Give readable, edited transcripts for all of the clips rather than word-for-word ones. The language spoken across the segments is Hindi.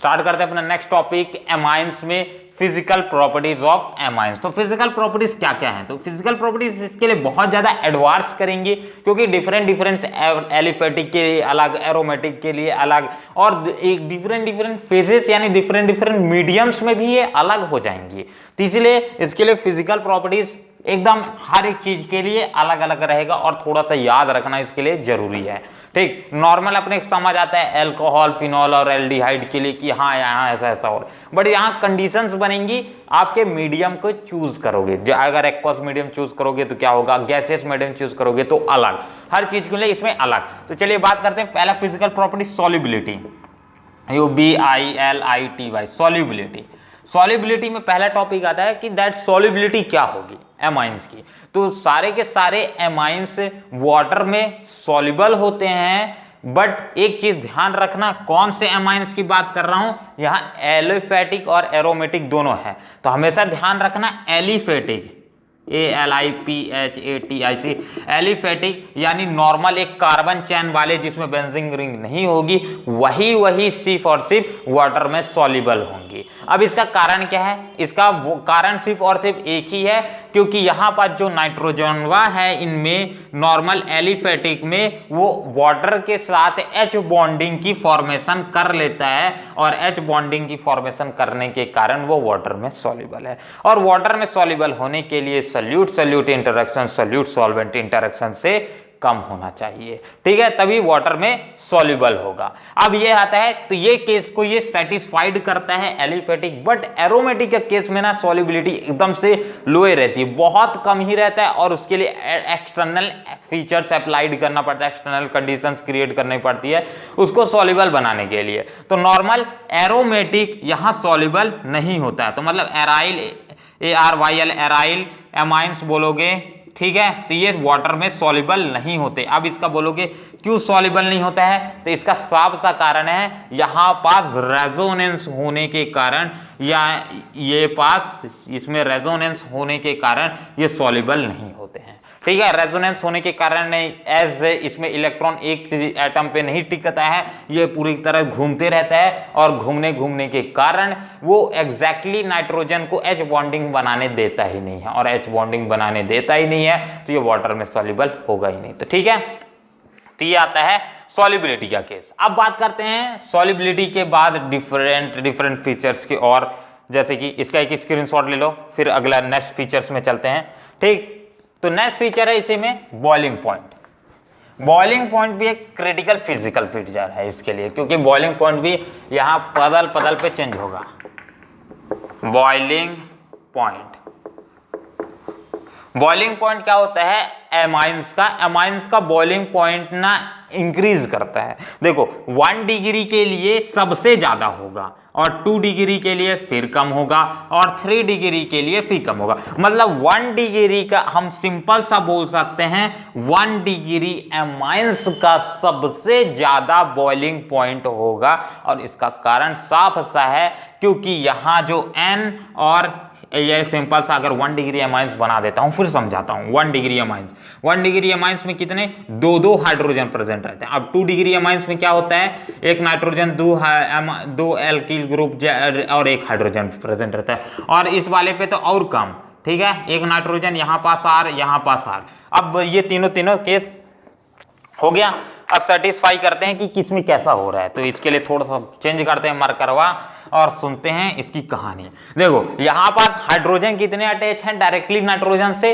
स्टार्ट करते हैं अपना नेक्स्ट टॉपिक एमाइंस में फिजिकल प्रॉपर्टीज ऑफ एमाइंस। तो फिजिकल प्रॉपर्टीज क्या क्या हैं? तो फिजिकल प्रॉपर्टीज इसके लिए बहुत ज्यादा एडवांस करेंगे, क्योंकि डिफरेंट एलिफेटिक के लिए अलग, एरोमेटिक के लिए अलग, और एक डिफरेंट फेजेस यानी डिफरेंट मीडियम्स में भी ये अलग हो जाएंगी। तो इसलिए इसके लिए फिजिकल प्रॉपर्टीज एकदम हर एक चीज के लिए अलग अलग रहेगा और थोड़ा सा याद रखना इसके लिए जरूरी है। ठीक, नॉर्मल अपने समझ आता है अल्कोहल, फिनॉल और एल्डिहाइड के लिए कि हाँ यहाँ ऐसा ऐसा हो रहा है, बट यहाँ कंडीशंस बनेंगी, आपके मीडियम को चूज करोगे। अगर एक्वस मीडियम चूज करोगे तो क्या होगा, गैसियस मीडियम चूज करोगे तो अलग, हर चीज के लिए इसमें अलग। तो चलिए बात करते हैं पहला physical property solubility, UBILITY, solubility. Solubility में पहला टॉपिक आता है कि दैट सॉल्युबिलिटी क्या होगी एमाइंस की। तो सारे के सारे एमाइंस वाटर में सॉल्युबल होते हैं, बट एक चीज ध्यान रखना, कौन से एमाइंस की बात कर रहा हूं, यहां एलिफेटिक और एरोमेटिक दोनों है। तो हमेशा ध्यान रखना एलिफेटिक, ALIPHATIC, एलिफेटिक यानी नॉर्मल एक कार्बन चैन वाले जिसमें बेंजीन रिंग नहीं होगी, वही सिर्फ और सिर्फ वाटर में सॉल्युबल होंगी। अब इसका कारण क्या है? इसका वो कारण सिर्फ और सिर्फ एक ही है, क्योंकि यहां पर जो नाइट्रोजनवा है इनमें नॉर्मल एलिफेटिक में वो वाटर के साथ H बॉन्डिंग की फॉर्मेशन कर लेता है, और H बॉन्डिंग की फॉर्मेशन करने के कारण वो वाटर में सॉल्युबल है। और वाटर में सॉल्युबल होने के लिए solute interaction solute solvent interaction से कम होना चाहिए, ठीक है, तभी वाटर में सॉल्युबल होगा। अब ये आता है, तो ये केस को ये सेटिस्फाइड करता है एलिफेटिक, बट एरोमेटिक के केस में ना सॉल्युबिलिटी एकदम से लो रहती है, बहुत कम ही रहता है, और उसके लिए एक्सटर्नल फीचर्स अप्लाइड करना पड़ता है, एक्सटर्नल कंडीशंस क्रिएट करनी पड़ती है उसको सॉल्युबल बनाने के लिए। तो नॉर्मल एरोमेटिक यहां सॉल्युबल नहीं होता है, तो मतलब एराइल, ARYL एराइल एमाइंस बोलोगे, ठीक है, तो ये वाटर में सॉल्युबल नहीं होते। अब इसका बोलोगे क्यों सॉल्युबल नहीं होता है, तो इसका साफ सा कारण है, यहां पास रेजोनेंस होने के कारण, या ये पास इसमें रेजोनेंस होने के कारण ये सॉल्युबल नहीं होते हैं, ठीक है। रेजोनेंस होने के कारण नहीं, एज इसमें इलेक्ट्रॉन एक एटम पे नहीं टिकता है, ये पूरी तरह घूमते रहता है, और घूमने के कारण वो एग्जैक्टली नाइट्रोजन को H बॉन्डिंग बनाने देता ही नहीं है, और H बॉन्डिंग बनाने देता ही नहीं है तो ये वाटर में सॉल्युबल होगा ही नहीं। तो ठीक है, तो ये आता है सॉल्युबिलिटी का केस। अब बात करते हैं सॉल्युबिलिटी के बाद डिफरेंट फीचर्स की, और जैसे कि इसका एक स्क्रीनशॉट ले लो, फिर अगला नेक्स्ट फीचर्स में चलते हैं, ठीक। तो नेक्स्ट फीचर है इसी में बॉइलिंग पॉइंट। बॉइलिंग पॉइंट भी एक क्रिटिकल फिजिकल फीचर है इसके लिए, क्योंकि बॉइलिंग पॉइंट भी यहां पदल पे चेंज होगा। बॉइलिंग पॉइंट क्या होता है, एमाइंस का बॉइलिंग पॉइंट ना इंक्रीज करता है। देखो 1 डिग्री के लिए सबसे ज्यादा होगा, और 2 डिग्री के लिए फिर कम होगा, और 3 डिग्री के लिए फिर कम होगा। मतलब 1 डिग्री का हम सिंपल सा बोल सकते हैं, 1 डिग्री एमाइंस का सबसे ज्यादा बॉइलिंग पॉइंट होगा, और इसका कारण साफ सा है, क्योंकि यहां जो N और ये सिंपल सा अगर 1 डिग्री एमाइंस बना देता हूं, फिर समझाता हूं। 1 डिग्री एमाइंस में कितने, दो हाइड्रोजन प्रेजेंट रहते हैं। अब 2 डिग्री एमाइंस में क्या होता है, एक नाइट्रोजन, दो एल्किल ग्रुप और एक हाइड्रोजन प्रेजेंट रहता है, और इस वाले पे तो और कम, ठीक है, एक नाइट्रोजन यहाँ पास R, यहाँ पास R। अब ये तीनों केस हो गया। अब सेटिस्फाई करते हैं कि किसमें कैसा हो रहा है, तो इसके लिए थोड़ा सा चेंज करते हैं मरकरवा, और सुनते हैं इसकी कहानी। देखो यहां पास हाइड्रोजन कितने अटैच हैं डायरेक्टली नाइट्रोजन से,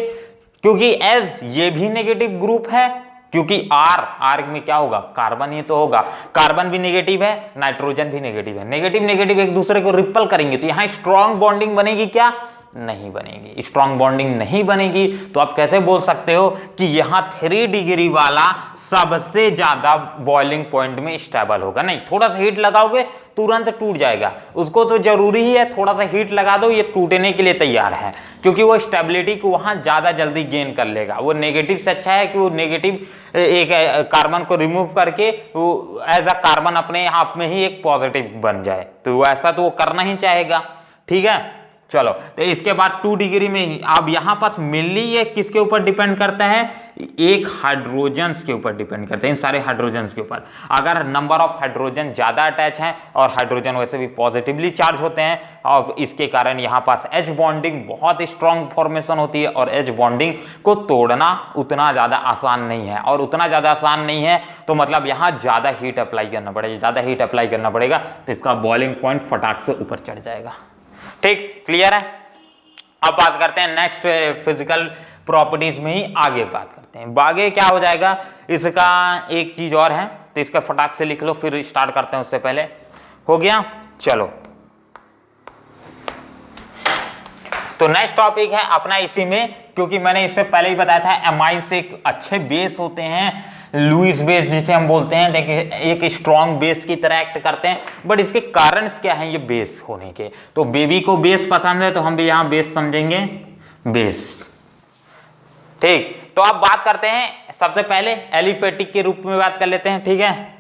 क्योंकि एज ये भी नेगेटिव ग्रुप है, क्योंकि R में क्या होगा, कार्बन ही तो होगा, कार्बन भी नेगेटिव है, नाइट्रोजन भी नेगेटिव है, नेगेटिव एक दूसरे को रिपल करेंगे, तो यहां स्ट्रॉन्ग बॉन्डिंग बनेगी क्या, नहीं बनेगी। स्ट्रॉन्ग बॉन्डिंग नहीं बनेगी, तो आप कैसे बोल सकते हो कि यहां 3 डिग्री वाला सबसे ज्यादा बॉइलिंग पॉइंट में स्टेबल होगा? नहीं, थोड़ा सा हीट लगाओगे तुरंत टूट जाएगा, उसको तो जरूरी ही है, थोड़ा सा हीट लगा दो, ये टूटने के लिए तैयार है, क्योंकि वो स्टेबिलिटी को वहां ज्यादा जल्दी गेन कर लेगा। वो नेगेटिव से अच्छा है कि वो नेगेटिव एक कार्बन को रिमूव करके वो एज अ कार्बन अपने आप में ही एक पॉजिटिव बन जाए, तो ऐसा तो वो करना ही चाहेगा, ठीक है। चलो, तो इसके बाद 2 डिग्री में अब यहां पास मेनली ये किसके ऊपर डिपेंड करता है, एक हाइड्रोजन्स के ऊपर डिपेंड करते हैं, इन सारे हाइड्रोजन्स के ऊपर। अगर नंबर ऑफ हाइड्रोजन ज़्यादा अटैच हैं और हाइड्रोजन वैसे भी पॉजिटिवली चार्ज होते हैं और इसके कारण यहाँ पास एच बॉन्डिंग बहुत स्ट्रॉन्ग फॉर्मेशन होती है, और एच बॉन्डिंग को तोड़ना उतना ज़्यादा आसान नहीं है, और उतना ज़्यादा आसान नहीं है तो मतलब यहाँ ज़्यादा हीट अप्लाई करना पड़ेगा, ज़्यादा हीट अप्लाई करना पड़ेगा तो इसका बॉइलिंग पॉइंट फटाक से ऊपर चढ़ जाएगा। ठीक, क्लियर है। अब बात करते हैं नेक्स्ट फिजिकल प्रॉपर्टीज में ही आगे बात करते हैं। आगे क्या हो जाएगा, इसका एक चीज और है तो इसका फटाक से लिख लो, फिर स्टार्ट करते हैं। उससे पहले हो गया, चलो तो नेक्स्ट टॉपिक है अपना इसी में, क्योंकि मैंने इससे पहले ही बताया था एमाइंस एक अच्छे बेस होते हैं, लुईस बेस जिसे हम बोलते हैं, एक स्ट्रॉन्ग बेस की तरह एक्ट करते हैं। बट इसके कारण क्या हैं ये बेस होने के, तो बेबी को बेस पसंद है तो हम भी यहाँ बेस समझेंगे, बेस। ठीक, तो अब बात करते हैं सबसे पहले एलिफेटिक के रूप में बात कर लेते हैं। ठीक है,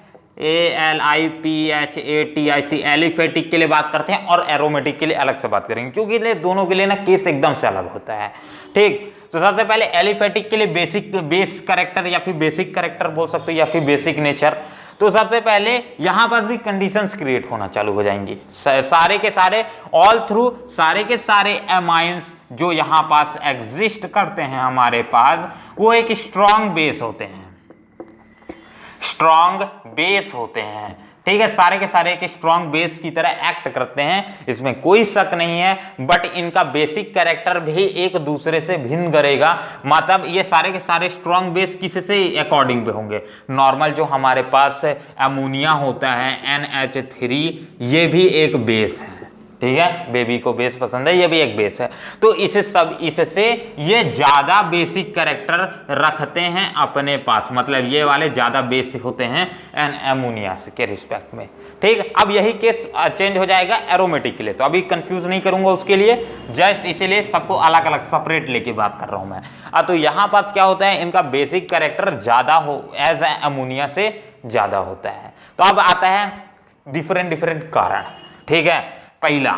ALIPHATIC एलिफेटिक के लिए बात करते हैं और एरोमेटिक के लिए अलग से बात करेंगे, क्योंकि दोनों के लिए ना केस एकदम से अलग होता है। ठीक, तो सबसे पहले एलिफेटिक के लिए बेस कैरेक्टर या फिर बेसिक कैरेक्टर बोल सकते हो या फिर बेसिक नेचर। तो सबसे पहले यहां पर भी कंडीशंस क्रिएट होना चालू हो जाएंगी, सारे के सारे ऑल थ्रू सारे के सारे एमाइंस जो यहां पास एग्जिस्ट करते हैं हमारे पास, वो एक स्ट्रॉन्ग बेस होते हैं, स्ट्रॉन्ग बेस होते हैं। ठीक है, सारे के सारे एक स्ट्रॉन्ग बेस की तरह एक्ट करते हैं, इसमें कोई शक नहीं है। बट इनका बेसिक कैरेक्टर भी एक दूसरे से भिन्न करेगा, मतलब ये सारे के सारे स्ट्रॉन्ग बेस किससे अकॉर्डिंग पे होंगे। नॉर्मल जो हमारे पास अमोनिया होता है NH3, ये भी एक बेस है। ठीक है, बेबी को बेस पसंद है, ये भी एक बेस है। तो इससे ये ज्यादा बेसिक कैरेक्टर रखते हैं अपने पास, मतलब ये वाले ज्यादा बेसिक होते हैं अमोनिया के रिस्पेक्ट में। ठीक, अब यही केस चेंज हो जाएगा एरोमेटिक के लिए, तो अभी कंफ्यूज नहीं करूंगा उसके लिए, जस्ट इसीलिए सबको अलग अलग सेपरेट लेके बात कर रहा हूं मैं। तो यहां पास क्या होता है, इनका बेसिक कैरेक्टर ज्यादा हो एज अमोनिया से ज्यादा होता है। तो अब आता है डिफरेंट कारण। ठीक है, पहला,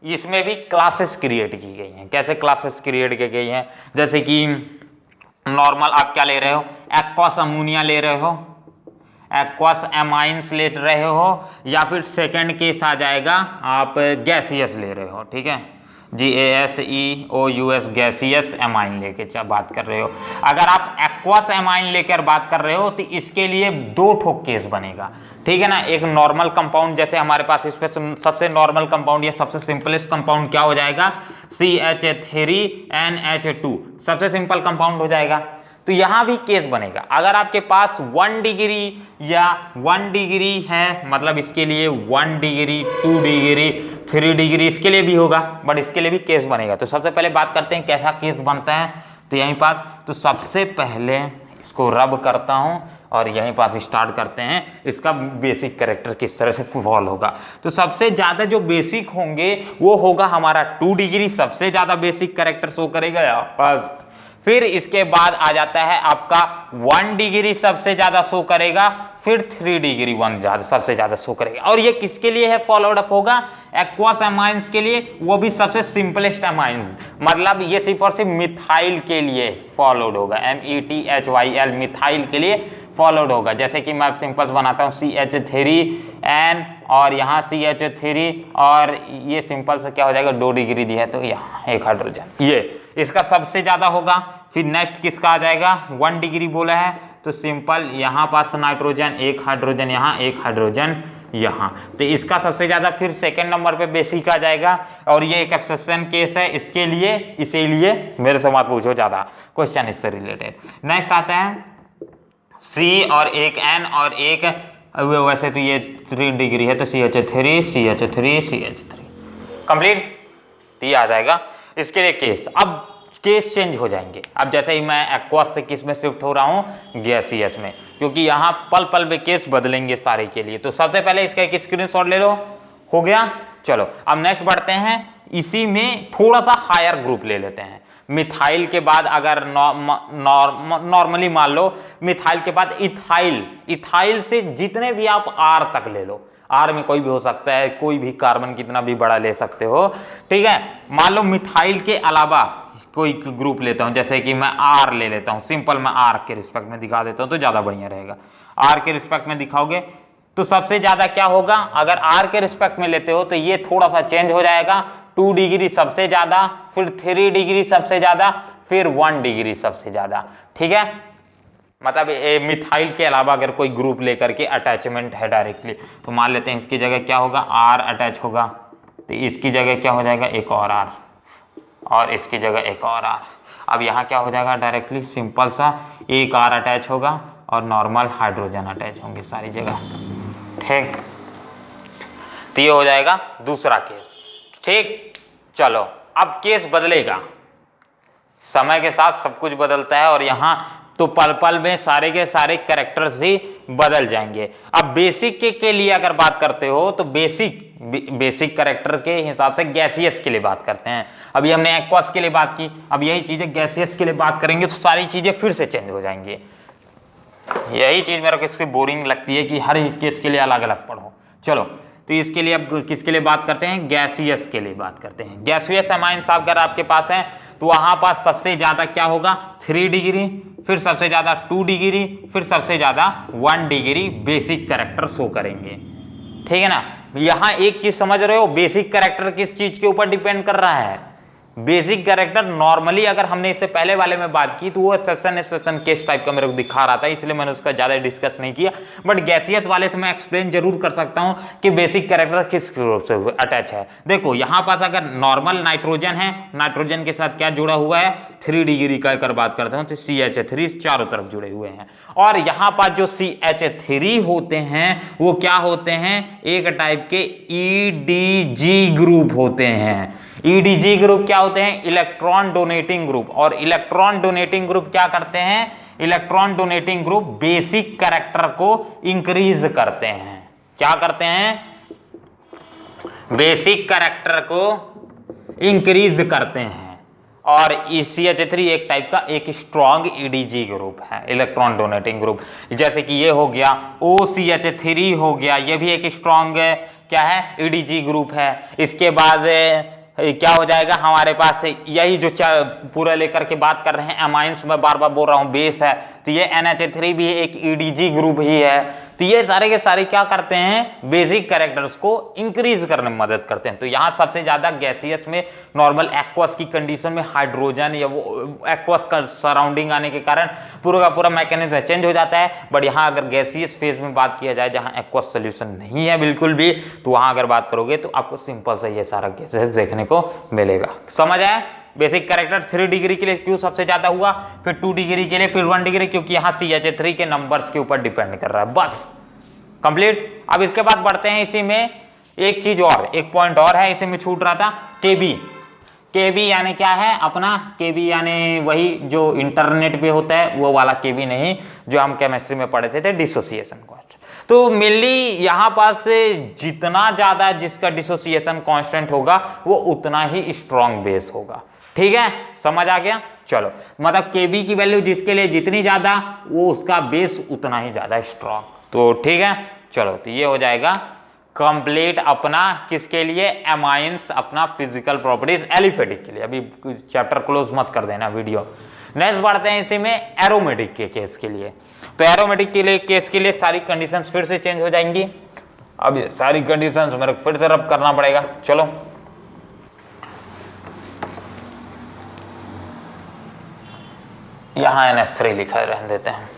इसमें भी क्लासेस क्रिएट की गई हैं। कैसे क्लासेस क्रिएट की गई हैं, जैसे कि नॉर्मल आप क्या ले रहे हो, एक्वस अमोनिया ले रहे हो, एक्वस एमाइंस ले रहे हो, या फिर सेकंड केस आ जाएगा आप गैसियस ले रहे हो। ठीक है, GASEOUS गैसियस एमाइन लेके बात कर रहे हो। अगर आप एक्वस एमाइन लेकर बात कर रहे हो तो इसके लिए दो ठोक केस बनेगा। ठीक है ना, एक नॉर्मल कंपाउंड, जैसे हमारे पास इसमें सबसे नॉर्मल कंपाउंड या सबसे सिंपलेस्ट कंपाउंड क्या हो जाएगा, CH3NH2 सबसे सिंपल कंपाउंड हो जाएगा। तो यहां भी केस बनेगा, अगर आपके पास 1 डिग्री या 1 डिग्री है, मतलब इसके लिए 1 डिग्री 2 डिग्री 3 डिग्री इसके लिए भी होगा, बट इसके लिए भी केस बनेगा। तो सबसे पहले बात करते हैं कैसा केस बनता है। तो यहीं पास, तो सबसे पहले इसको रब करता हूं और यहीं पास स्टार्ट करते हैं, इसका बेसिक कैरेक्टर किस तरह से फॉल होगा। तो सबसे ज्यादा जो बेसिक होंगे वो होगा हमारा 2 डिग्री, सबसे ज्यादा बेसिक कैरेक्टर शो करेगा यहाँ पास। फिर इसके बाद आ जाता है आपका 1 डिग्री सबसे ज्यादा शो करेगा, फिर 3 डिग्री 1 सबसे ज्यादा शो करेगा। और ये किसके लिए है फॉलोड अप होगा, एक्वस एमाइंस के लिए, वो भी सबसे सिंपलेस्ट एमाइंस, मतलब ये सिर्फ और सिर्फ मिथाइल के लिए फॉलोड होगा, METHYL मिथाइल के लिए फॉलोड होगा। जैसे कि मैं सिंपल्स बनाता हूँ CH3N और यहाँ CH3, और ये सिंपल से क्या हो जाएगा 2 डिग्री दिया है तो यहाँ एक हाइड्रोजन, ये इसका सबसे ज्यादा होगा। फिर नेक्स्ट किसका आ जाएगा, 1 डिग्री बोला है तो सिंपल यहाँ पास नाइट्रोजन, एक हाइड्रोजन यहाँ, एक हाइड्रोजन यहाँ, तो इसका सबसे ज्यादा फिर सेकंड नंबर पे बेसिक आ जाएगा। और ये एक एक्सेप्शन केस है इसके लिए, इसीलिए मेरे से मत पूछो ज्यादा क्वेश्चन इससे रिलेटेड। नेक्स्ट आता है C और एक N और एक, वैसे तो ये 3 डिग्री है तो CH3 CH3 CH3 कंप्लीट, तो ये आ जाएगा इसके लिए केस। अब केस चेंज हो जाएंगे, अब जैसे ही मैं एक्वस से किस में शिफ्ट हो रहा हूँ, गैसियस में, क्योंकि यहाँ पल पल में केस बदलेंगे सारे के लिए। तो सबसे पहले इसका एक स्क्रीनशॉट ले लो, हो गया। चलो अब नेक्स्ट बढ़ते हैं, इसी में थोड़ा सा हायर ग्रुप ले लेते हैं। मिथाइल के बाद अगर नॉर्मली मान लो मिथाइल के बाद इथाइल, इथाइल से जितने भी आप R तक ले लो, R में कोई भी हो सकता है, कोई भी कार्बन कितना भी बड़ा ले सकते हो। ठीक है, मान लो मिथाइल के अलावा कोई ग्रुप लेता हूँ, जैसे कि मैं आर ले लेता हूँ, सिंपल मैं आर के रिस्पेक्ट में दिखा देता हूँ तो ज़्यादा बढ़िया रहेगा। आर के रिस्पेक्ट में दिखाओगे तो सबसे ज़्यादा क्या होगा, अगर आर के रिस्पेक्ट में लेते हो तो ये थोड़ा सा चेंज हो जाएगा, 2 डिग्री सबसे ज़्यादा, फिर 3 डिग्री सबसे ज़्यादा, फिर 1 डिग्री सबसे ज़्यादा। ठीक है, मतलब मिथाइल के अलावा अगर कोई ग्रुप लेकर के अटैचमेंट है डायरेक्टली, तो मान लेते हैं इसकी जगह क्या होगा, आर अटैच होगा, तो इसकी जगह क्या हो जाएगा, एक और आर, और इसकी जगह एक और आर। अब यहाँ क्या हो जाएगा, डायरेक्टली सिंपल सा एक आर अटैच होगा और नॉर्मल हाइड्रोजन अटैच होंगे सारी जगह। ठीक, तो ये हो जाएगा दूसरा केस। ठीक, चलो अब केस बदलेगा, समय के साथ सब कुछ बदलता है और यहाँ तो पल पल में सारे के सारे कैरेक्टर्स ही बदल जाएंगे। अब बेसिक के लिए अगर बात करते हो तो बेसिक कैरेक्टर के हिसाब से गैसियस के लिए बात करते हैं। अभी हमने एक्वस के लिए बात की, अब यही चीजें गैसियस के लिए बात करेंगे तो सारी चीजें फिर से चेंज हो जाएंगी। यही चीज मेरे को इसकी बोरिंग लगती है कि हर एक केस के लिए अलग अलग पढ़ो। चलो, तो इसके लिए अब किसके लिए बात करते हैं, गैसियस के लिए बात करते हैं। गैसियस अमाइंस अगर आपके पास है तो वहां पास सबसे ज्यादा क्या होगा, 3 डिग्री, फिर सबसे ज्यादा 2 डिग्री, फिर सबसे ज्यादा 1 डिग्री बेसिक कैरेक्टर शो करेंगे। ठीक है ना, यहां एक चीज समझ रहे हो, बेसिक कैरेक्टर किस चीज के ऊपर डिपेंड कर रहा है। बेसिक कैरेक्टर नॉर्मली अगर हमने इससे पहले वाले में बात की तो वो सेशन केस टाइप का मेरे को दिखा रहा था, इसलिए मैंने उसका ज्यादा डिस्कस नहीं किया। बट गैसियस वाले से मैं एक्सप्लेन जरूर कर सकता हूं कि बेसिक कैरेक्टर किस ग्रुप से अटैच है। देखो यहाँ पास अगर नॉर्मल नाइट्रोजन है, नाइट्रोजन के साथ क्या जुड़ा हुआ है, 3 डिग्री का अगर बात करते हैं तो CH3 चारों तरफ जुड़े हुए हैं। और यहाँ पास जो CH3 होते हैं वो क्या होते हैं, एक टाइप के EDG ग्रुप होते हैं। EDG ग्रुप क्या होते हैं, इलेक्ट्रॉन डोनेटिंग ग्रुप। और इलेक्ट्रॉन डोनेटिंग ग्रुप क्या करते हैं, electron donating group basic character को इंक्रीज करते हैं। क्या करते हैं, बेसिक कैरेक्टर को इंक्रीज करते हैं। और CH3 एक टाइप का एक स्ट्रॉन्ग EDG ग्रुप है, इलेक्ट्रॉन डोनेटिंग ग्रुप। जैसे कि ये हो गया OCH3 हो गया, ये भी एक स्ट्रॉन्ग क्या है, EDG ग्रुप है। इसके बाद क्या हो जाएगा हमारे पास, यही जो पूरा लेकर के बात कर रहे हैं अमाइंस, में बार बार बोल रहा हूं बेस है, तो ये NH3 भी एक EDG ग्रुप ही है। तो ये सारे के सारे क्या करते हैं, बेसिक कैरेक्टर्स को इंक्रीज करने में मदद करते हैं। तो यहाँ सबसे ज्यादा गैसियस में नॉर्मल एक्वस की कंडीशन में हाइड्रोजन या वो एक्वस का सराउंडिंग आने के कारण पूरा का पूरा मैकेनिज्म चेंज हो जाता है। बट यहाँ अगर गैसियस फेज में बात किया जाए जहाँ एक्वस सोल्यूशन नहीं है बिल्कुल भी, तो वहां अगर बात करोगे तो आपको सिंपल सा ये सारा गैसेस देखने को मिलेगा। समझ आया, बेसिक कैरेक्टर 3 डिग्री के लिए क्यों सबसे ज्यादा हुआ, फिर 2 डिग्री के लिए, फिर 1 डिग्री, क्योंकि यहाँ CH3 के नंबर्स के ऊपर डिपेंड कर रहा है। बस कंप्लीट। अब इसके बाद बढ़ते हैं, इसी में एक चीज और, एक पॉइंट और है, इसी में छूट रहा था, केबी यानी क्या है अपना, केबी यानी वही जो इंटरनेट पे होता है वो वाला केबी नहीं, जो हम केमिस्ट्री में पढ़े थे डिसोसिएशन कांस्टेंट। तो मेनली यहाँ पास से जितना ज्यादा जिसका डिसोसिएशन कांस्टेंट होगा वो उतना ही स्ट्रॉन्ग बेस होगा। ठीक है, समझ आ गया। चलो, मतलब केबी की वैल्यू जिसके लिए जितनी ज्यादा, वो उसका बेस उतना ही ज्यादा स्ट्रॉन्ग। तो ठीक है, चलो, तो ये हो जाएगा कंप्लीट अपना किसके लिए, एमाइंस, अपना फिजिकल प्रॉपर्टीज एलिफेटिक के लिए। अभी चैप्टर क्लोज मत कर देना वीडियो। नेक्स्ट बढ़ते हैं इसी में एरोमेटिक के केस के लिए। तो एरोमेटिक के लिए केस के लिए सारी कंडीशंस फिर से चेंज हो जाएंगी। अब ये सारी कंडीशंस मेरे को फिर से रब करना पड़ेगा। चलो, यहां NH3 लिखा रहने देते हैं।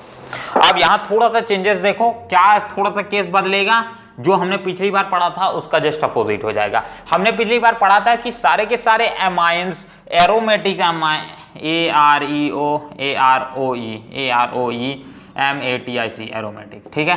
अब यहां थोड़ा सा चेंजेस देखो, क्या थोड़ा सा केस बदलेगा, जो हमने पिछली बार पढ़ा था उसका जस्ट अपोजिट हो जाएगा। हमने पिछली बार पढ़ा था कि सारे के सारे एमाइंस एरोमेटिक AROE एरोमेटिक, ठीक है।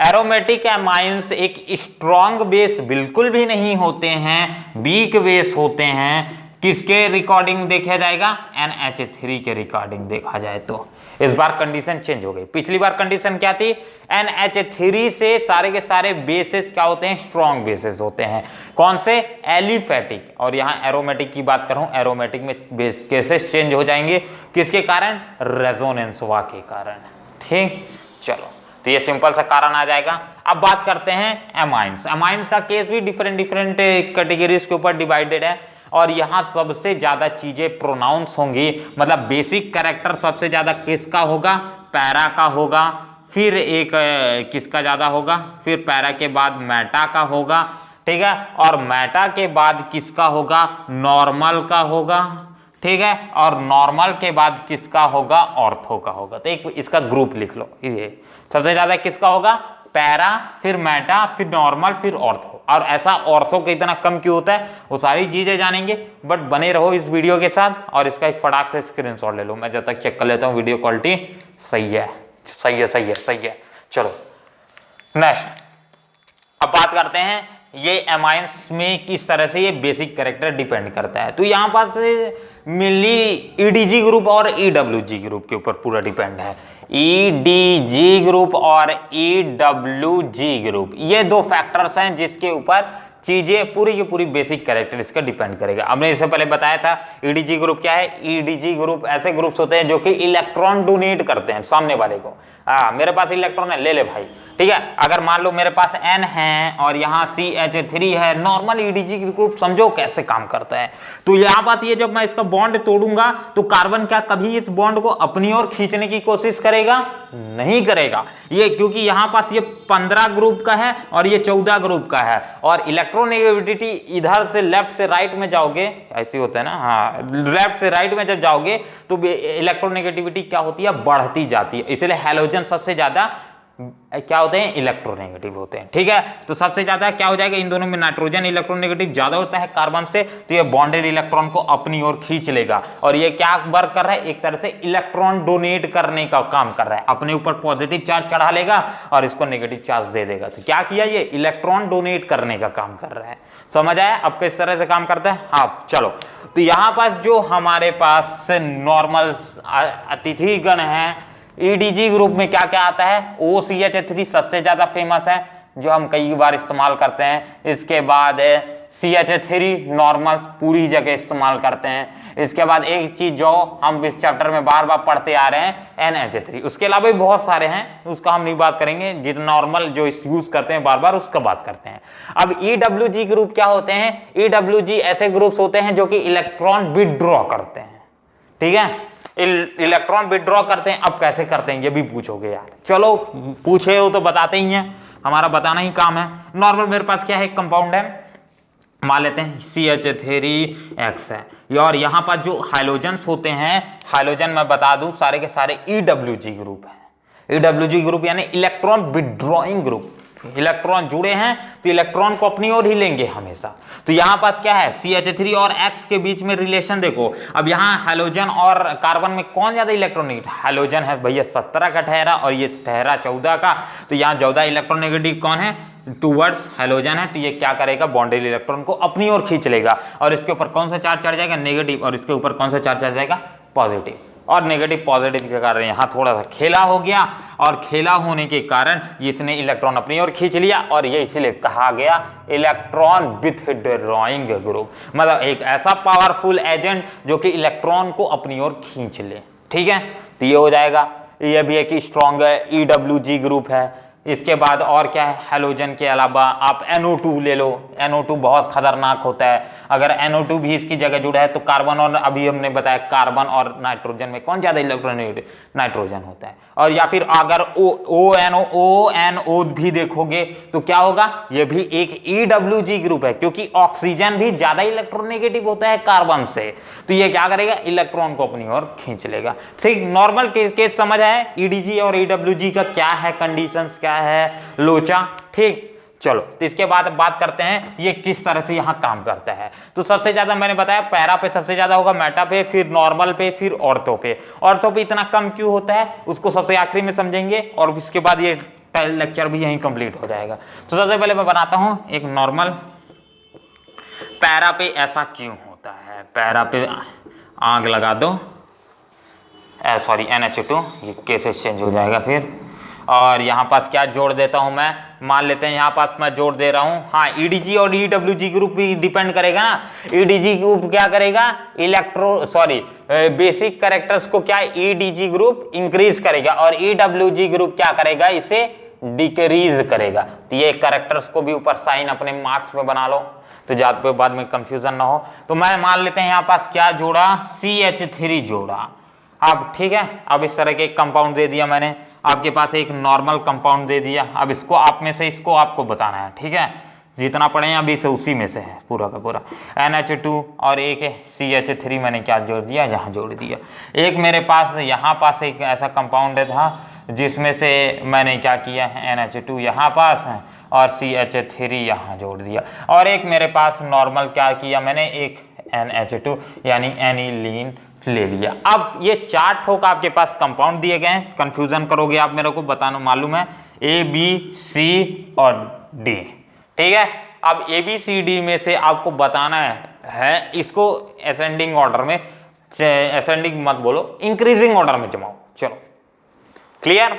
एरोमेटिक एमाइंस एक स्ट्रॉन्ग बेस बिल्कुल भी नहीं होते हैं, वीक बेस होते हैं। किसके रिकॉर्डिंग देखा जाएगा, NH3 के रिकॉर्डिंग देखा जाए तो। इस बार कंडीशन चेंज हो गई। पिछली बार कंडीशन क्या थी, NH3 से सारे के सारे बेसिस क्या होते हैं, स्ट्रॉन्ग बेसिस होते हैं। कौन से, एलिफेटिक। और यहाँ एरोमेटिक की बात कर रहा हूं, एरोमेटिक में बेस केसेस चेंज हो जाएंगे। किसके कारण, रेजोनेंस वा के कारण। ठीक, चलो, तो ये सिंपल सा कारण आ जाएगा। अब बात करते हैं एमाइंस। एमाइंस का केस भी डिफरेंट कैटेगरीज के ऊपर डिवाइडेड है। और यहाँ सबसे ज्यादा चीजें प्रोनाउंस होंगी, मतलब बेसिक कैरेक्टर सबसे ज्यादा किसका होगा, पैरा का होगा, फिर एक किसका ज्यादा होगा, फिर पैरा के बाद मेटा का होगा, ठीक है, और मेटा के बाद किसका होगा, नॉर्मल का होगा, ठीक है, और नॉर्मल के बाद किसका होगा, ऑर्थो का होगा। तो एक इसका ग्रुप लिख लो, ये सबसे ज्यादा किसका होगा, पैरा, फिर मेटा, फिर नॉर्मल, फिर ऑर्थो। और ऐसा ऑर्थो का इतना कम क्यों होता है, वो सारी चीजें जानेंगे, बट बने रहो इस वीडियो के साथ। और इसका एक फटाक से स्क्रीनशॉट ले लो, मैं जब तक चेक कर लेता हूँ वीडियो क्वालिटी सही है, सही है, सही है, सही है। चलो नेक्स्ट, अब बात करते हैं ये एमाइंस में किस तरह से ये बेसिक कैरेक्टर डिपेंड करता है। तो यहाँ पास मेनली ईडीजी ग्रुप और ईडब्ल्यूजी ग्रुप के ऊपर पूरा डिपेंड है। ईडीजी ग्रुप और ईडब्ल्यूजी ग्रुप, ये दो फैक्टर्स हैं जिसके ऊपर चीजें पूरी की पूरी बेसिक कैरेक्टर इसका डिपेंड करेगा। हमने इससे पहले बताया था ईडीजी ग्रुप क्या है। ईडीजी ग्रुप ऐसे ग्रुप्स होते हैं जो कि इलेक्ट्रॉन डोनेट करते हैं सामने वाले को। मेरे पास इलेक्ट्रॉन है, ले ले भाई, ठीक है। अगर मान लो मेरे पास N है और यहाँ CH3 है, नॉर्मल ईडीजी ग्रुप समझो कैसे काम करता है। तो यहाँ पास ये जब मैं इसका बॉन्ड तोड़ूंगा तो कार्बन क्या कभी इस बॉन्ड को अपनी ओर खींचने की कोशिश करेगा, नहीं करेगा ये, क्योंकि यहाँ पास ये 15 ग्रुप का है और ये 14 ग्रुप का है। और इलेक्ट्रोनेगेटिविटी इधर से लेफ्ट से राइट में जाओगे, ऐसे होता है ना, हाँ, लेफ्ट से राइट में जब जाओगे तो इलेक्ट्रोनेगेटिविटी क्या होती है, बढ़ती जाती है। इसलिए हैलोजन सबसे ज्यादा क्या होते हैं, इलेक्ट्रोनेगेटिव होते हैं, ठीक है। तो सबसे ज्यादा क्या हो जाएगा, इन दोनों में नाइट्रोजन इलेक्ट्रोनेगेटिव ज्यादा होता है कार्बन से, तो ये बॉन्डेड इलेक्ट्रॉन को अपनी ओर खींच लेगा। और ये क्या वर्क कर रहा है, एक तरह से इलेक्ट्रॉन डोनेट करने का काम कर रहा है, अपने ऊपर पॉजिटिव चार्ज चढ़ा लेगा और इसको नेगेटिव चार्ज दे देगा। तो क्या किया, ये इलेक्ट्रॉन डोनेट करने का काम कर रहा है। समझ आया अब किस तरह से काम करता है। हाँ चलो, तो यहाँ पास जो हमारे पास नॉर्मल अतिथि गण है, ईडीजी ग्रुप में क्या क्या आता है, OCH3 सबसे ज्यादा फेमस है जो हम कई बार इस्तेमाल करते हैं। इसके बाद CH3 नॉर्मल पूरी जगह इस्तेमाल करते हैं। इसके बाद एक चीज जो हम इस चैप्टर में बार बार पढ़ते आ रहे हैं, NH3। उसके अलावा भी बहुत सारे हैं, उसका हम नहीं बात करेंगे, जितना नॉर्मल जो यूज करते हैं बार बार उसका बात करते हैं। अब EWG ग्रुप क्या होते हैं, EWG ऐसे ग्रुप्स होते हैं जो कि इलेक्ट्रॉन विड्रॉ करते हैं, ठीक है, इलेक्ट्रॉन विड्रॉ करते हैं। अब कैसे करते हैं ये भी पूछोगे यार, चलो पूछे हो तो बताते ही हैं, हमारा बताना ही काम है। नॉर्मल मेरे पास क्या है, कंपाउंड है, मान लेते हैं CH3X है, और यहाँ पर जो हाइलोजन्स होते हैं, हाइलोजन मैं बता दूं सारे के सारे EWG ग्रुप है। EWG ग्रुप यानी इलेक्ट्रॉन विड्रॉइंग ग्रुप, इलेक्ट्रॉन जुड़े हैं तो इलेक्ट्रॉन को अपनी ओर ही लेंगे हमेशा। तो यहाँ पास क्या है, CH3 और X के बीच में रिलेशन देखो। अब यहाँ हाइलोजन और कार्बन में कौन ज्यादा इलेक्ट्रोनेगेटिव, हाइलोजन है भैया 17 का ठहरा और ये ठहरा 14 का, तो यहाँ 14 इलेक्ट्रोनेगेटिव कौन है, टूवर्ड्स हाइलोजन है। तो ये क्या करेगा, बॉन्डेड इलेक्ट्रॉन को अपनी ओर खींच लेगा और इसके ऊपर कौन सा चार्ज चढ़ जाएगा, नेगेटिव, और इसके ऊपर कौन सा चार्ज चढ़ जाएगा, पॉजिटिव। और नेगेटिव पॉजिटिव के कारण यहाँ थोड़ा सा खेला हो गया, और खेला होने के कारण इसने इलेक्ट्रॉन अपनी ओर खींच लिया, और ये इसीलिए कहा गया इलेक्ट्रॉन विथड्रॉइंग ग्रुप, मतलब एक ऐसा पावरफुल एजेंट जो कि इलेक्ट्रॉन को अपनी ओर खींच ले, ठीक है। तो ये हो जाएगा, ये भी एक स्ट्रॉन्ग EWG ग्रुप है। इसके बाद और क्या है, हैलोजन के अलावा आप NO2 ले लो, NO2 बहुत खतरनाक होता है। अगर NO2 भी इसकी जगह जुड़ा है तो कार्बन, और अभी हमने बताया कार्बन और नाइट्रोजन में कौन ज्यादा इलेक्ट्रॉनेगेटिव, नाइट्रोजन होता है। और या फिर अगर ONO भी देखोगे तो क्या होगा, ये भी एक EWG ग्रुप है, क्योंकि ऑक्सीजन भी ज्यादा इलेक्ट्रोनेगेटिव होता है कार्बन से, तो ये क्या करेगा, इलेक्ट्रॉन को अपनी ओर खींच लेगा। ठीक, नॉर्मल केस समझ आए, EDG और EWG का क्या है कंडीशंस, क्या है लोचा, ठीक। चलो, तो इसके बाद बात करते हैं ये किस तरह से यहाँ काम करता है। तो सबसे ज्यादा मैंने बताया पैरा पे सबसे ज्यादा होगा, मेटा पे, फिर नॉर्मल पे, फिर ऑर्थो पे। ऑर्थो पे इतना कम क्यों होता है उसको सबसे आखिरी में समझेंगे, और इसके बाद ये लेक्चर भी यहीं कंप्लीट हो जाएगा। तो सबसे पहले मैं बनाता हूं एक नॉर्मल, पैरा पे ऐसा क्यों होता है, पैरा पे आग लगा दो, सॉरी NH2, ये केसेस चेंज हो जाएगा फिर। और यहाँ पास क्या जोड़ देता हूं मैं, मान लेते हैं यहाँ पास मैं जोड़ दे रहा हूं, हाँ EDG और EWG ग्रुप भी डिपेंड करेगा ना। EDG ग्रुप क्या करेगा, बेसिक कैरेक्टर्स को क्या EDG ग्रुप इंक्रीज करेगा, और EWG ग्रुप क्या करेगा, इसे डिक्रीज करेगा। तो ये कैरेक्टर्स को भी ऊपर साइन अपने मार्क्स में बना लो। तो ज्यादा पे बाद में कंफ्यूजन ना हो। तो मैं मान लेते हैं यहाँ पास क्या जोड़ा, CH3 जोड़ा। अब ठीक है, अब इस तरह के एक कंपाउंड दे दिया मैंने, आपके पास एक नॉर्मल कंपाउंड दे दिया। अब इसको आप में से इसको आपको बताना है, ठीक है, जितना पढ़े हैं अभी से उसी में से है पूरा का पूरा। NH2 और एक CH3 मैंने क्या जोड़ दिया, यहाँ जोड़ दिया। एक मेरे पास यहाँ पास एक ऐसा कंपाउंड था जिसमें से मैंने क्या किया है, NH2 यहाँ पास है और CH3 यहाँ जोड़ दिया। और एक मेरे पास नॉर्मल क्या किया मैंने, एक NH2 यानी एनिलीन ले लिया। अब ये 4 ठोक आपके पास कंपाउंड दिए गए हैं, कंफ्यूजन करोगे आप, मेरे को बताना मालूम है, A B C और D, ठीक है। अब ABCD में से आपको बताना है इसको असेंडिंग ऑर्डर में, असेंडिंग मत बोलो, इंक्रीजिंग ऑर्डर में जमाओ। चलो क्लियर,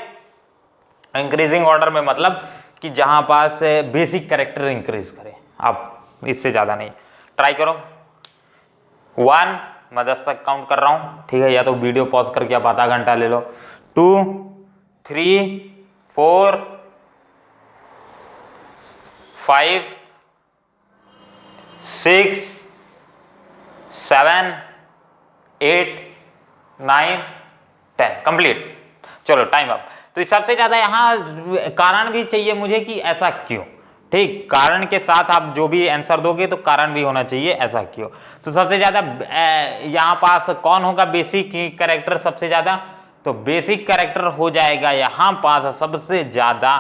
इंक्रीजिंग ऑर्डर में मतलब कि जहां पास बेसिक कैरेक्टर इंक्रीज करे, आप इससे ज्यादा नहीं। ट्राई करो 1, मैं 10 तक काउंट कर रहा हूं, ठीक है, या तो वीडियो पॉज करके आप आधा घंटा ले लो। 2 3 4 5 6 7 8 9 10 कंप्लीट। चलो टाइम अप। तो सबसे ज्यादा यहाँ कारण भी चाहिए मुझे कि ऐसा क्यों, ठीक, कारण के साथ आप जो भी आंसर दोगे तो कारण भी होना चाहिए, ऐसा क्यों। तो सबसे ज्यादा यहाँ पास कौन होगा बेसिक कैरेक्टर सबसे ज्यादा, तो बेसिक कैरेक्टर हो जाएगा यहाँ पास सबसे ज्यादा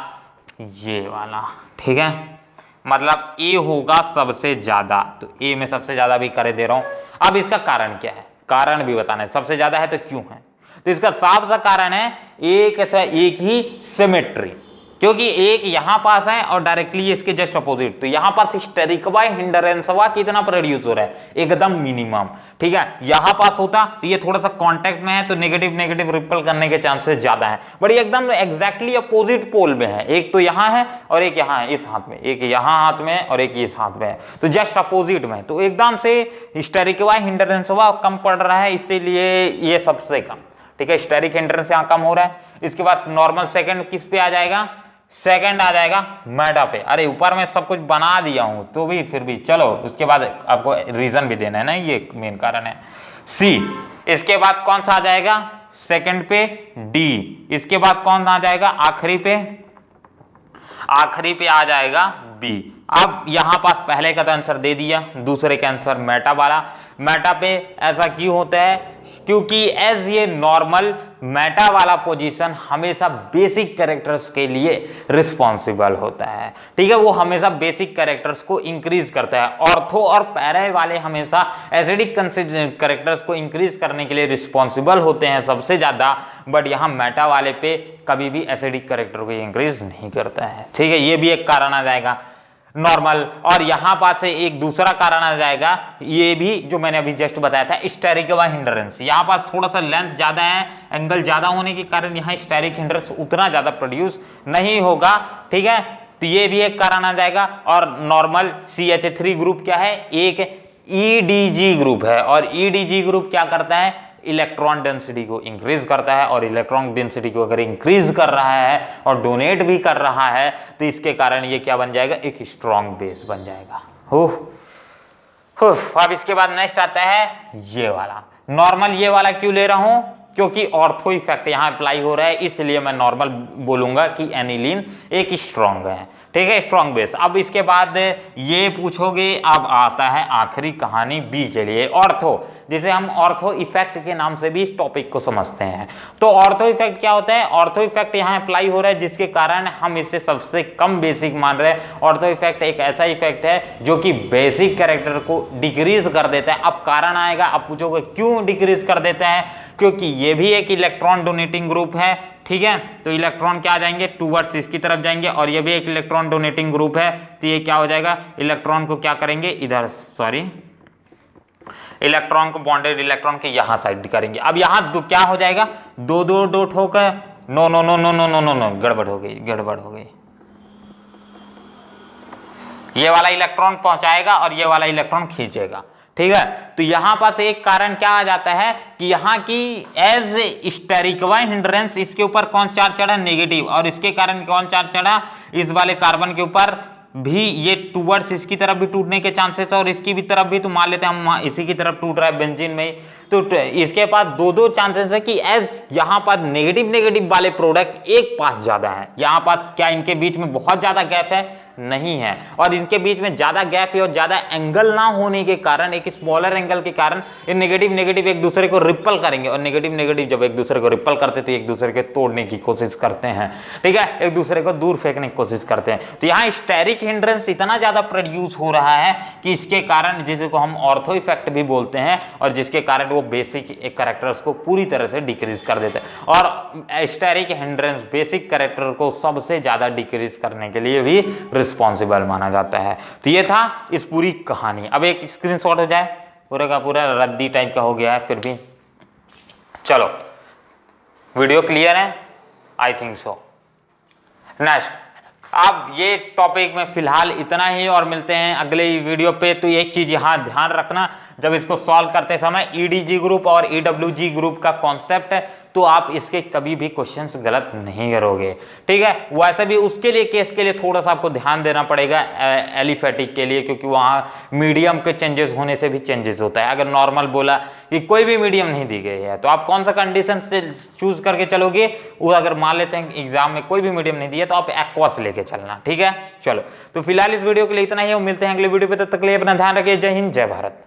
ये वाला, ठीक है, मतलब ए होगा सबसे ज्यादा। तो ए में सबसे ज्यादा भी करे दे रहा हूं। अब इसका कारण क्या है, कारण भी बताना है, सबसे ज्यादा है तो क्यों है। तो इसका साफ सा कारण है एक ही सिमेट्री, क्योंकि एक यहां पास है और डायरेक्टली इसके जस्ट अपोजिट। तो यहां पास स्टेरिकवा हिंडरेंसवा कितना प्रोड्यूस हो रहा है, एकदम मिनिमम, ठीक है। यहां पास होता तो ये थोड़ा सा कांटेक्ट में है तो नेगेटिव नेगेटिव रिपल करने के चांसेस ज्यादा है, बट ये एकदम एग्जैक्टली अपोजिट पोल में है। एक तो यहां है और एक यहां है, इस हाथ में, एक यहां हाथ में और एक इस हाथ में है, तो जस्ट अपोजिट में। तो एकदम से स्टेरिकवा हिंडरेंसवा कम पड़ रहा है, इसीलिए ये सबसे कम, ठीक है, स्टेरिक हिंड्रेंस यहाँ कम हो रहा है। इसके बाद नॉर्मल सेकंड किस पे आ जाएगा, सेकंड आ जाएगा मैटा पे। अरे ऊपर में सब कुछ बना दिया हूं तो भी फिर भी चलो, उसके बाद आपको रीजन भी देना है ना, ये मेन कारण है। सी, इसके बाद कौन सा आ जाएगा सेकंड पे, डी, इसके बाद कौन आ जाएगा आखिरी पे, आखिरी पे आ जाएगा बी। अब यहां पास पहले का तो आंसर दे दिया, दूसरे का आंसर मेटा वाला। मेटा पे ऐसा क्यों होता है, क्योंकि एज ये नॉर्मल मेटा वाला पोजीशन हमेशा बेसिक कैरेक्टर्स के लिए रिस्पॉन्सिबल होता है, ठीक है, वो हमेशा बेसिक कैरेक्टर्स को इंक्रीज करता है। ऑर्थो और पैरा वाले हमेशा एसिडिक कैरेक्टर्स को इंक्रीज करने के लिए रिस्पॉन्सिबल होते हैं सबसे ज्यादा, बट यहाँ मेटा वाले पे कभी भी एसिडिक कैरेक्टर को इंक्रीज नहीं करता है, ठीक है, ये भी एक कारण आ जाएगा नॉर्मल। और यहां पास से एक दूसरा कारण आ जाएगा, ये भी जो मैंने अभी जस्ट बताया था, स्टेरिकवा हिंड्रेंस। यहां पास थोड़ा सा लेंथ ज्यादा है, एंगल ज्यादा होने के कारण यहां स्टेरिक हिंड्रेंस उतना ज्यादा प्रोड्यूस नहीं होगा, ठीक है, तो ये भी एक कारण आ जाएगा। और नॉर्मल CH3 ग्रुप क्या है, एक EDG ग्रुप है, और EDG ग्रुप क्या करता है, इलेक्ट्रॉन डेंसिटी को इंक्रीज करता है, और इलेक्ट्रॉन डेंसिटी को अगर इंक्रीज कर रहा है और डोनेट भी कर रहा है तो इसके कारण ये क्या बन जाएगा, एक स्ट्रॉन्ग बेस बन जाएगा। अब इसके बाद नेक्स्ट आता है ये वाला नॉर्मल। ये वाला क्यों ले रहा हूं, क्योंकि ऑर्थो इफेक्ट यहां अप्लाई हो रहा है, इसलिए मैं नॉर्मल बोलूंगा कि एनिलीन एक स्ट्रॉन्ग है, ठीक है, स्ट्रॉन्ग बेस। अब इसके बाद ये पूछोगे, अब आता है आखिरी कहानी बी के लिए, ऑर्थो, जिसे हम ऑर्थो इफेक्ट के नाम से भी इस टॉपिक को समझते हैं। तो ऑर्थो इफेक्ट क्या होता है, ऑर्थो इफेक्ट यहाँ अप्लाई हो रहा है जिसके कारण हम इसे सबसे कम बेसिक मान रहे हैं। ऑर्थो इफेक्ट एक ऐसा इफेक्ट है जो कि बेसिक कैरेक्टर को डिक्रीज कर देता है। अब कारण आएगा, अब पूछोगे क्यों डिक्रीज कर देता है, क्योंकि ये भी एक इलेक्ट्रॉन डोनेटिंग ग्रुप है, ठीक है, तो इलेक्ट्रॉन क्या आ जाएंगे टूवर्ड्स इसकी तरफ जाएंगे, और ये भी एक इलेक्ट्रॉन डोनेटिंग ग्रुप है, तो ये क्या हो जाएगा, इलेक्ट्रॉन को क्या करेंगे इधर, सॉरी, इलेक्ट्रॉन को बॉन्डेड इलेक्ट्रॉन के यहां साइड करेंगे। अब यहां क्या हो जाएगा, दो दो दो ठोक, no no no no no no no no, गड़बड़ हो गई, गड़बड़ हो गई। ये वाला इलेक्ट्रॉन पहुंचाएगा और ये वाला इलेक्ट्रॉन खींचेगा, ठीक है। तो यहां पास एक कारण क्या आ जाता है कि यहां की एज स्टेरिकवा हिंड्रेंस, इसके ऊपर कौन चार्ज चढ़ा, नेगेटिव, और इसके कारण कौन चार्ज चढ़ा, इस वाले कार्बन के ऊपर भी ये टूवर्ड्स इसकी तरफ भी टूटने के चांसेस है और इसकी भी तरफ भी, तो मान लेते हैं हम इसी की तरफ टूट रहा है बेंजीन में, तो इसके पास दो दो चांसेस है कि एज यहाँ पर नेगेटिव नेगेटिव वाले प्रोडक्ट एक पास ज्यादा है, यहाँ पास क्या इनके बीच में बहुत ज्यादा गैप है, नहीं है। और इनके बीच में ज्यादा गैप है और ज्यादा एंगल ना होने के कारण, एक स्मॉलर एंगल के कारण ये नेगेटिव नेगेटिव एक दूसरे को रिपल करेंगे, और नेगेटिव नेगेटिव जब एक दूसरे को रिपल करते तो एक दूसरे के तोड़ने की कोशिश करते हैं, ठीक है, एक दूसरे को दूर फेंकने की कोशिश करते हैं। तो यहाँ स्टेरिक हिंड्रेंस इतना ज्यादा प्रोड्यूस हो रहा है कि इसके कारण, जिसे को हम ऑर्थो इफेक्ट भी बोलते हैं, और जिसके कारण वो बेसिक एक कैरेक्टर्स को पूरी तरह से डिक्रीज कर देते हैं। और स्टेरिक हिंड्रेंस बेसिक कैरेक्टर को सबसे ज्यादा डिक्रीज करने के लिए भी रिस्पॉन्सिबल माना जाता है। तो ये था इस पूरी कहानी। अब एक स्क्रीनशॉट हो जाए, पूरा का पूरा रद्दी टाइप का हो गया है, फिर भी चलो वीडियो क्लियर है, आई थिंक सो। नेक्स्ट, अब ये टॉपिक में फिलहाल इतना ही, और मिलते हैं अगले वीडियो पे। तो एक चीज यहाँ ध्यान रखना, जब इसको सॉल्व करते समय ईडीजी ग्रुप और ईडब्ल्यूजी ग्रुप का कॉन्सेप्ट है, तो आप इसके कभी भी क्वेश्चंस गलत नहीं करोगे, ठीक है। वैसे भी उसके लिए, केस के लिए थोड़ा सा आपको ध्यान देना पड़ेगा एलिफेटिक के लिए, क्योंकि वहाँ मीडियम के चेंजेस होने से भी चेंजेस होता है। अगर नॉर्मल बोला कि कोई भी मीडियम नहीं दी गई है, तो आप कौन सा कंडीशन से चूज करके चलोगे, वो अगर मान लेते हैं एग्जाम में कोई भी मीडियम नहीं दिया, तो आप एक्वास लेके चलना, ठीक है। चलो, तो फिलहाल इस वीडियो के लिए इतना ही, मिलते हैं अगले वीडियो पे, तब तक के लिए अपना ध्यान रखिए। जय हिंद, जय भारत।